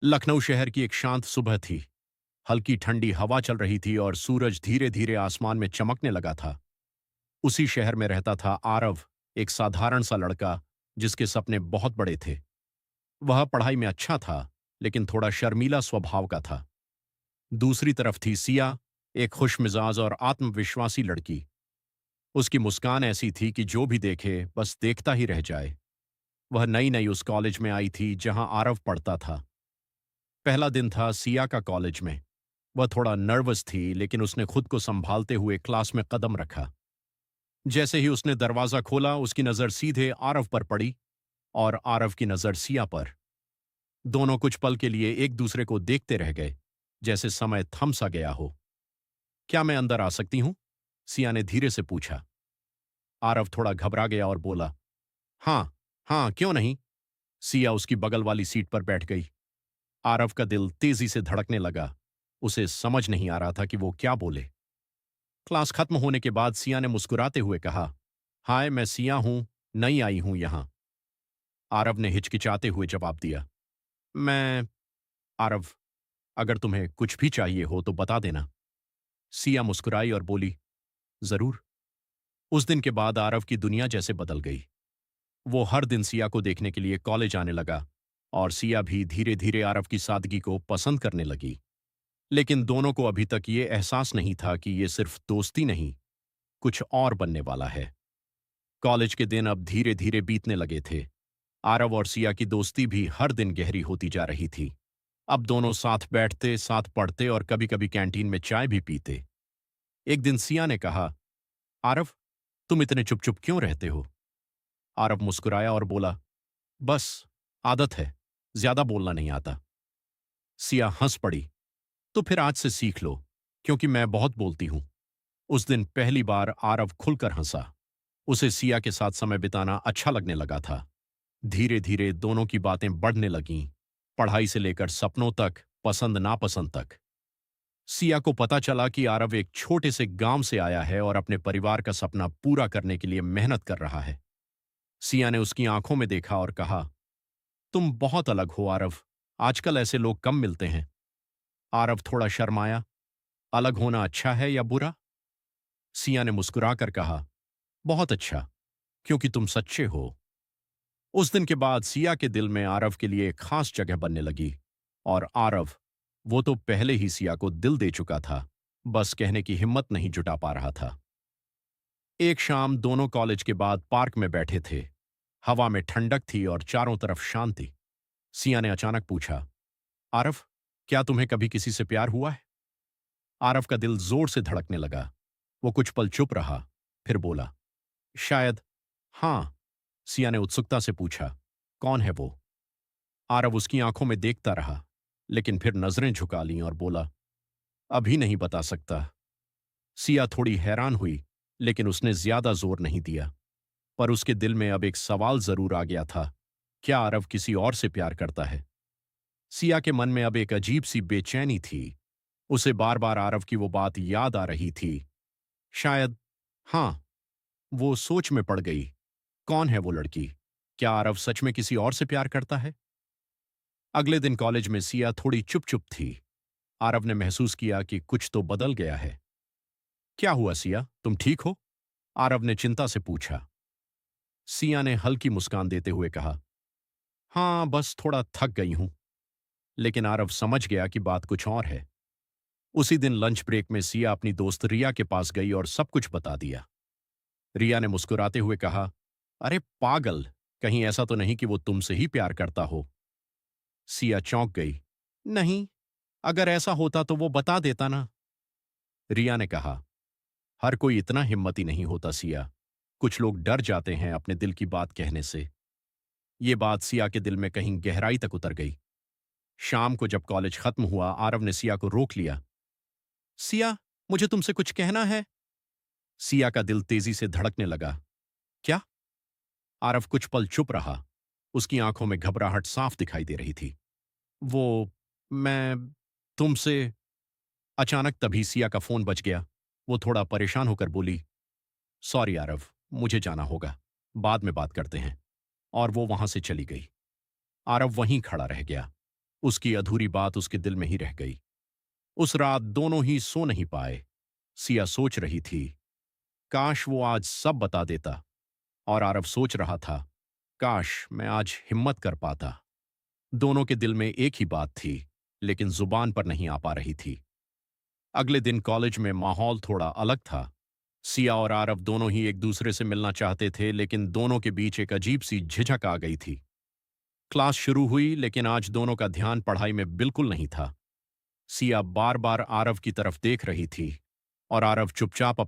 लखनऊ शहर की एक शांत सुबह थी। हल्की ठंडी हवा चल रही थी और सूरज धीरे धीरे आसमान में चमकने लगा था। उसी शहर में रहता था आरव, एक साधारण सा लड़का जिसके सपने बहुत बड़े थे। वह पढ़ाई में अच्छा था, लेकिन थोड़ा शर्मीला स्वभाव का था। दूसरी तरफ थी सिया, एक खुशमिजाज और आत्मविश्वासी लड़की। उसकी मुस्कान ऐसी थी कि जो भी देखे बस देखता ही रह जाए। वह नई नई उस कॉलेज में आई थी जहां आरव पढ़ता था। पहला दिन था सिया का कॉलेज में। वह थोड़ा नर्वस थी, लेकिन उसने खुद को संभालते हुए क्लास में कदम रखा। जैसे ही उसने दरवाजा खोला, उसकी नजर सीधे आरव पर पड़ी और आरव की नजर सिया पर। दोनों कुछ पल के लिए एक दूसरे को देखते रह गए, जैसे समय थम सा गया हो। क्या मैं अंदर आ सकती हूं? सिया ने धीरे से पूछा। आरव थोड़ा घबरा गया और बोला, हाँ, हाँ, क्यों नहीं। सिया उसकी बगल वाली सीट पर बैठ गई। आरव का दिल तेजी से धड़कने लगा। उसे समझ नहीं आ रहा था कि वो क्या बोले। क्लास खत्म होने के बाद सिया ने मुस्कुराते हुए कहा, हाय, मैं सिया हूं, नई आई हूं यहां। आरव ने हिचकिचाते हुए जवाब दिया, मैं आरव, अगर तुम्हें कुछ भी चाहिए हो तो बता देना। सिया मुस्कुराई और बोली, जरूर। उस दिन के बाद आरव की दुनिया जैसे बदल गई। वो हर दिन सिया को देखने के लिए कॉलेज आने लगा और सिया भी धीरे धीरे आरव की सादगी को पसंद करने लगी। लेकिन दोनों को अभी तक ये एहसास नहीं था कि ये सिर्फ दोस्ती नहीं, कुछ और बनने वाला है। कॉलेज के दिन अब धीरे धीरे बीतने लगे थे। आरव और सिया की दोस्ती भी हर दिन गहरी होती जा रही थी। अब दोनों साथ बैठते, साथ पढ़ते और कभी कभी कैंटीन में चाय भी पीते। एक दिन सिया ने कहा, आरव, तुम इतने चुप चुप क्यों रहते हो? आरव मुस्कुराया और बोला, बस आदत है, ज्यादा बोलना नहीं आता। सिया हंस पड़ी, तो फिर आज से सीख लो, क्योंकि मैं बहुत बोलती हूं। उस दिन पहली बार आरव खुलकर हंसा। उसे सिया के साथ समय बिताना अच्छा लगने लगा था। धीरे धीरे दोनों की बातें बढ़ने लगीं, पढ़ाई से लेकर सपनों तक, पसंद नापसंद तक। सिया को पता चला कि आरव एक छोटे से गांव से आया है और अपने परिवार का सपना पूरा करने के लिए मेहनत कर रहा है। सिया ने उसकी आंखों में देखा और कहा, तुम बहुत अलग हो आरव, आजकल ऐसे लोग कम मिलते हैं। आरव थोड़ा शर्माया, अलग होना अच्छा है या बुरा? सिया ने मुस्कुराकर कहा, बहुत अच्छा, क्योंकि तुम सच्चे हो। उस दिन के बाद सिया के दिल में आरव के लिए एक खास जगह बनने लगी। और आरव, वो तो पहले ही सिया को दिल दे चुका था, बस कहने की हिम्मत नहीं जुटा पा रहा था। एक शाम दोनों कॉलेज के बाद पार्क में बैठे थे। हवा में ठंडक थी और चारों तरफ शांति। सिया ने अचानक पूछा, आरव, क्या तुम्हें कभी किसी से प्यार हुआ है? आरव का दिल जोर से धड़कने लगा। वो कुछ पल चुप रहा, फिर बोला, शायद, हाँ। सिया ने उत्सुकता से पूछा, कौन है वो? आरव उसकी आंखों में देखता रहा, लेकिन फिर नजरें झुका लीं और बोला, अभी नहीं बता सकता। सिया थोड़ी हैरान हुई, लेकिन उसने ज्यादा जोर नहीं दिया। पर उसके दिल में अब एक सवाल जरूर आ गया था, क्या आरव किसी और से प्यार करता है? सिया के मन में अब एक अजीब सी बेचैनी थी। उसे बार बार आरव की वो बात याद आ रही थी। शायद, हाँ। वो सोच में पड़ गई, कौन है वो लड़की? क्या आरव सच में किसी और से प्यार करता है? अगले दिन कॉलेज में सिया थोड़ी चुप चुप थी। आरव ने महसूस किया कि कुछ तो बदल गया है। क्या हुआ सिया, तुम ठीक हो? आरव ने चिंता से पूछा। सिया ने हल्की मुस्कान देते हुए कहा, हाँ, बस थोड़ा थक गई हूं। लेकिन आरव समझ गया कि बात कुछ और है। उसी दिन लंच ब्रेक में सिया अपनी दोस्त रिया के पास गई और सब कुछ बता दिया। रिया ने मुस्कुराते हुए कहा, अरे पागल, कहीं ऐसा तो नहीं कि वो तुमसे ही प्यार करता हो? सिया चौंक गई। नहीं, अगर ऐसा होता तो वो बता देता ना। रिया ने कहा, हर कोई इतना हिम्मती नहीं होता सिया। कुछ लोग डर जाते हैं अपने दिल की बात कहने से। ये बात सिया के दिल में कहीं गहराई तक उतर गई। शाम को जब कॉलेज खत्म हुआ, आरव ने सिया को रोक लिया। सिया, मुझे तुमसे कुछ कहना है। सिया का दिल तेजी से धड़कने लगा। क्या? आरव कुछ पल चुप रहा। उसकी आंखों में घबराहट साफ दिखाई दे रही थी। वो, मैं तुमसे। अचानक तभी सिया का फोन बज गया। वो थोड़ा परेशान होकर बोली, सॉरी आरव, मुझे जाना होगा, बाद में बात करते हैं। और वो वहां से चली गई। आरव वहीं खड़ा रह गया। उसकी अधूरी बात उसके दिल में ही रह गई। उस रात दोनों ही सो नहीं पाए। सिया सोच रही थी, काश वो आज सब बता देता। और आरव सोच रहा था, काश मैं आज हिम्मत कर पाता। दोनों के दिल में एक ही बात थी, लेकिन जुबान पर नहीं आ पा रही थी। अगले दिन कॉलेज में माहौल थोड़ा अलग था। सिया और आरव दोनों ही एक दूसरे से मिलना चाहते थे, लेकिन दोनों के बीच एक अजीब सी झिझक आ गई थी। क्लास शुरू हुई, लेकिन आज दोनों का ध्यान पढ़ाई में बिल्कुल नहीं था। सिया बार बार आरव की तरफ देख रही थी और आरव चुपचाप